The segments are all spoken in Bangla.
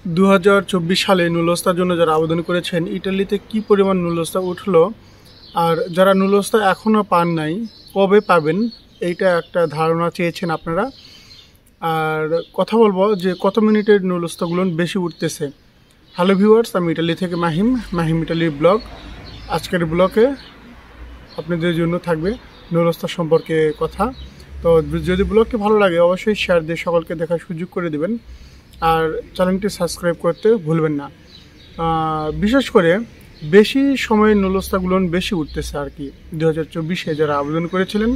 2024 সালে নুলস্তার জন্য যারা আবেদন করেছেন, ইটালিতে কি পরিমাণ নুলস্তা উঠলো আর যারা নুলস্তা এখনও পান নাই কবে পাবেন, এইটা একটা ধারণা চেয়েছেন আপনারা। আর কথা বলবো যে কত মিনিটের নুলস্তাগুলো বেশি উঠতেছে। হ্যালো ভিউয়ার্স, আমি ইটালি থেকে মাহিম ইটালির ব্লগ। আজকের ব্লগে আপনাদের জন্য থাকবে নুলস্তা সম্পর্কে কথা। তো যদি ব্লগটি ভালো লাগে অবশ্যই শেয়ার দিয়ে সকলকে দেখার সুযোগ করে দেবেন, আর চ্যানেলটি সাবস্ক্রাইব করতে ভুলবেন না। বিশেষ করে বেশি সময়ের নুলস্তাগুলো বেশি উঠতেছে আর কি। 2024-এ যারা আবেদন করেছিলেন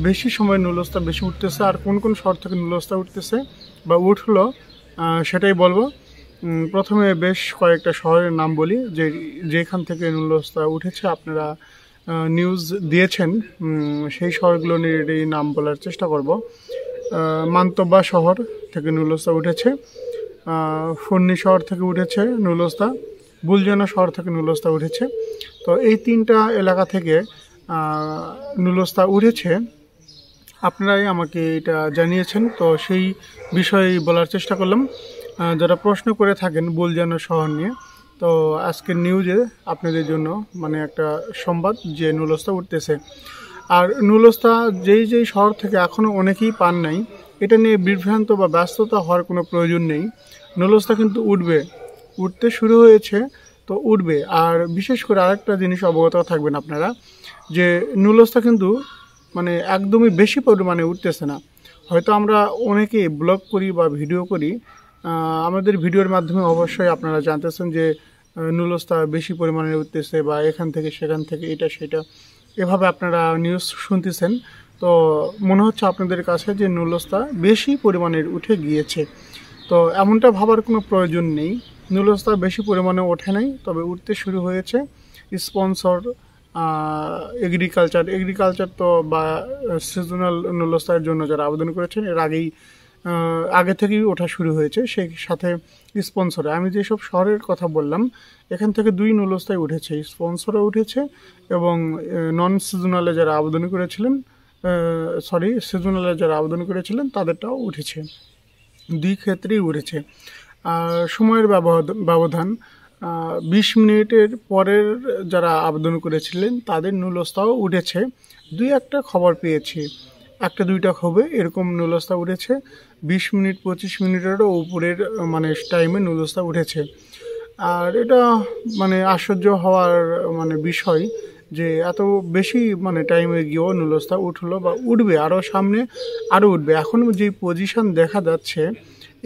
বেশি সময়ের নুলস্তা বেশি উঠতেছে। আর কোন কোন শহর থেকে নুলস্তা উঠতেছে বা উঠলো সেটাই বলবো। প্রথমে বেশ কয়েকটা শহরের নাম বলি যেখান থেকে নুলস্তা উঠেছে। আপনারা নিউজ দিয়েছেন, সেই শহরগুলোর নাম বলার চেষ্টা করব। মান্তব্বা শহর থেকে নুলস্তা উঠেছে, ফন্নি শহর থেকে উঠেছে নুলস্তা, বুলজানা শহর থেকে নুলস্তা উঠেছে। তো এই তিনটা এলাকা থেকে নুলস্তা উঠেছে। আপনারাই আমাকে এটা জানিয়েছেন, তো সেই বিষয়ে বলার চেষ্টা করলাম। যারা প্রশ্ন করে থাকেন বুলজানা শহর নিয়ে, তো আজকের নিউজে আপনাদের জন্য মানে একটা সংবাদ যে নুলস্তা উঠতেছে। আর নুলস্তা যেই শহর থেকে এখনও অনেকেই পান নাই, এটা নিয়ে বিভ্রান্ত বা ব্যস্ততা হওয়ার কোনো প্রয়োজন নেই। নুলস্তা কিন্তু উঠতে শুরু হয়েছে, তো উঠবে। আর বিশেষ করে আরেকটা জিনিস অবগত থাকবেন আপনারা, যে নুলস্তা কিন্তু মানে একদমই বেশি পরিমাণে উঠতেছে না। হয়তো আমরা অনেকেই ব্লগ করি বা ভিডিও করি, আমাদের ভিডিওর মাধ্যমে অবশ্যই আপনারা জানতেছেন যে নুলস্তা বেশি পরিমাণে উঠতেছে বা এখান থেকে সেখান থেকে এটা সেটা এভাবে আপনারা নিউজ শুনতেছেন। তো মনে হচ্ছে আপনাদের কাছে যে নুলস্তা বেশি পরিমাণের উঠে গিয়েছে। তো এমনটা ভাবার কোনো প্রয়োজন নেই। নুলস্তা বেশি পরিমাণে ওঠে নাই, তবে উঠতে শুরু হয়েছে। স্পন্সর এগ্রিকালচার তো বা সিজনাল নুলস্তার জন্য যারা আবেদন করেছেন এর আগে থেকেই ওঠা শুরু হয়েছে। সেই সাথে স্পন্সরে আমি যেসব শহরের কথা বললাম, এখান থেকে 2 নুলস্তায় উঠেছে, স্পন্সরে উঠেছে এবং নন সিজনালে যারা আবেদন করেছিলেন সিজনালে যারা আবেদন করেছিলেন তাদেরটাও উঠেছে। 2 ক্ষেত্রেই উঠেছে। সময়ের ব্যবধান 20 মিনিটের পরের যারা আবেদন করেছিলেন তাদের নুলস্তাও উঠেছে। 2-1টা খবর পেয়েছি, 1-2টা হবে এরকম নুলস্তা উঠেছে। 20 মিনিট 25 মিনিটেরও উপরের মানে টাইমে নুলস্তা উঠেছে। আর এটা মানে আশ্চর্য হওয়ার মানে বিষয় যে এত বেশি মানে টাইমে গিয়েও নুলস্তা উঠলো বা উঠবে, আরও সামনে আরও উঠবে। এখন যে পজিশন দেখা যাচ্ছে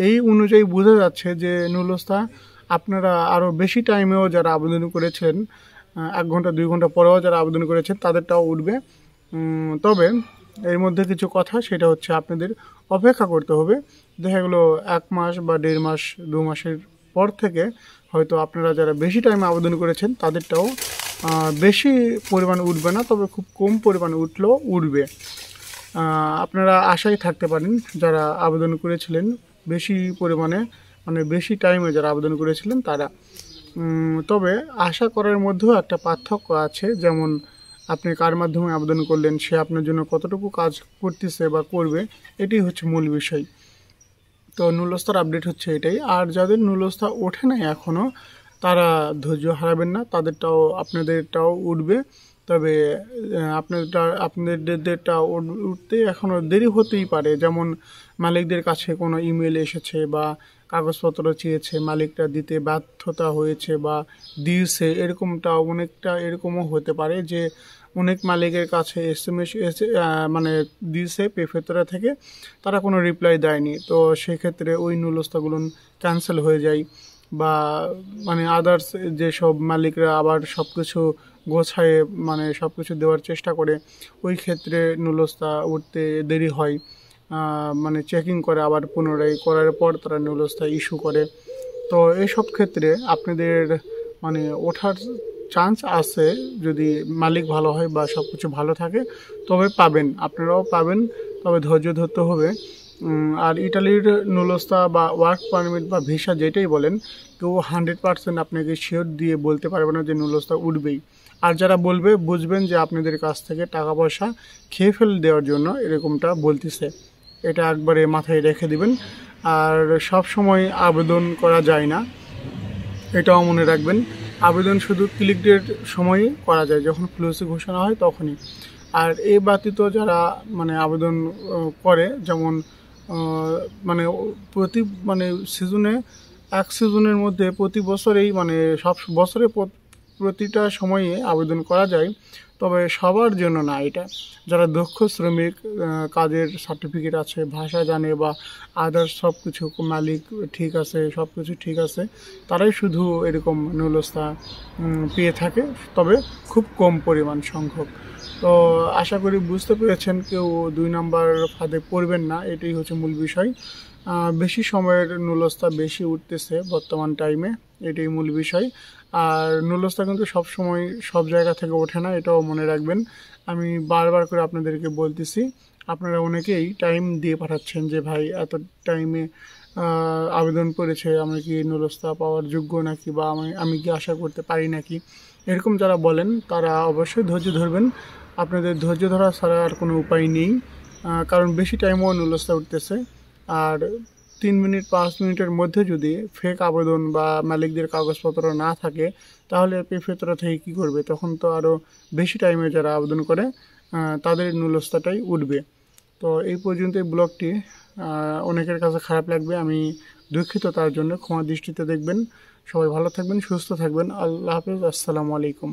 এই অনুযায়ী বোঝা যাচ্ছে যে নুলস্তা আপনারা আরও বেশি টাইমেও যারা আবেদন করেছেন, 1 ঘন্টা 2 ঘন্টা পরেও যারা আবেদন করেছেন তাদেরটাও উঠবে। তবে এর মধ্যে কিছু কথা, সেটা হচ্ছে আপনাদের অপেক্ষা করতে হবে। দেখা গেলো 1 মাস বা 1.5 মাস 2 মাসের পর থেকে হয়তো আপনারা যারা বেশি টাইমে আবেদন করেছেন তাদেরটাও বেশি পরিমাণ উঠবে না, তবে খুব কম পরিমাণে উঠলেও উঠবে। আপনারা আশায় থাকতে পারেন যারা আবেদন করেছিলেন বেশি পরিমাণে মানে বেশি টাইমে যারা আবেদন করেছিলেন তারা। তবে আশা করার মধ্যেও একটা পার্থক্য আছে, যেমন আপনি কার মাধ্যমে আবেদন করলেন, সে আপনার জন্য কতটুকু কাজ করতেছে বা করবে, এটাই হচ্ছে মূল বিষয়। তো নুলস্তার আপডেট হচ্ছে এটাই। আর যাদের নুলস্তা ওঠে নাই এখনও, তারা ধৈর্য হারাবেন না, আপনাদেরটাও উঠবে। তবে আপনাদেরটা উঠতে এখনও দেরি হতেই পারে। যেমন মালিকদের কাছে কোনো ইমেল এসেছে বা কাগজপত্র চেয়েছে, মালিকরা দিতে ব্যর্থতা হয়েছে বা দিয়েছে, অনেকটা এরকমও হতে পারে যে অনেক মালিকের কাছে SMS এসে মানে দিয়েছে প্রেফেক্টরা থেকে, তারা কোনো রিপ্লাই দেয়নি। তো সেক্ষেত্রে ওই নুলস্তাগুলো ক্যান্সেল হয়ে যায় বা মানে আদার্স যেসব মালিকরা আবার সব কিছু গোছায় মানে সব কিছু দেওয়ার চেষ্টা করে, ওই ক্ষেত্রে নুলস্তা উঠতে দেরি হয়। মানে চেকিং করে আবার পুনরায় করার পর তারা নুলস্তা ইস্যু করে। তো এইসব ক্ষেত্রে আপনাদের মানে ওঠার চান্স আছে যদি মালিক ভালো হয় বা সব কিছু ভালো থাকে, তবে পাবেন, আপনারাও পাবেন, তবে ধৈর্য ধরতে হবে। আর ইটালির নুলস্তা বা ওয়ার্ক পারমিট বা ভিসা যেটাই বলেন, কেউ 100% আপনাকে শিওর দিয়ে বলতে পারবে না যে নুলস্তা উঠবেই। আর যারা বলবে বুঝবেন যে আপনাদের কাছ থেকে টাকা পয়সা খেয়ে ফেলে দেওয়ার জন্য এরকমটা বলতেছে, এটা একবারে মাথায় রেখে দিবেন। আর সব সময় আবেদন করা যায় না, এটাও মনে রাখবেন। আবেদন শুধু ক্লিক ডেট সময়ই করা যায়, যখন ফ্লুসি ঘোষণা হয় তখনই। আর এই ব্যতীত যারা মানে আবেদন করে, যেমন মানে প্রতি মানে সিজনে, এক সিজনের মধ্যে প্রতি বছরেই মানে সব বছরে প্রতিটা সময়ে আবেদন করা যায়, তবে সবার জন্য না এটা। যারা দক্ষ শ্রমিক, কাজের সার্টিফিকেট আছে, ভাষা জানে বা আদার্স সব কিছু, মালিক ঠিক আছে, সব কিছু ঠিক আছে, তারাই শুধু এরকম নুলস্থা পেয়ে থাকে, তবে খুব কম পরিমাণ সংখ্যক। তো আশা করি বুঝতে পেরেছেন, কেউ 2 নাম্বার ফাঁদে পড়বেন না, এটাই হচ্ছে মূল বিষয়। বেশি সময়ের নুলস্থা বেশি উঠতেছে বর্তমান টাইমে, এটাই মূল বিষয়। আর নুলস্থা কিন্তু সব সময় সব জায়গা থেকে ওঠে না, এটাও মনে রাখবেন। আমি বারবার করে আপনাদেরকে বলতেছি, আপনারা অনেকেই টাইম দিয়ে পাঠাচ্ছেন যে ভাই এত টাইমে আবেদন করেছে, আমি কি নুলস্থা পাওয়ার যোগ্য নাকি, বা আমি কি আশা করতে পারি নাকি, এরকম যারা বলেন তারা অবশ্যই ধৈর্য ধরবেন। আপনাদের ধৈর্য ধরা ছাড়া আর কোনো উপায় নেই, কারণ বেশি টাইমও নুলস্থা উঠতেছে। আর 3 মিনিট 5 মিনিটের মধ্যে যদি ফেক আবেদন বা মালিকদের কাগজপত্র না থাকে, তাহলে পেফেতরা থেকে কী করবে? তখন তো আরও বেশি টাইমে যারা আবেদন করে তাদের নুলস্থাটাই উঠবে। তো এই পর্যন্ত এই ব্লগটি অনেকের কাছে খারাপ লাগবে, আমি দুঃখিত, তার জন্য ক্ষমা দৃষ্টিতে দেখবেন। সবাই ভালো থাকবেন, সুস্থ থাকবেন। আল্লাহ হাফেজ, আসসালামু আলাইকুম।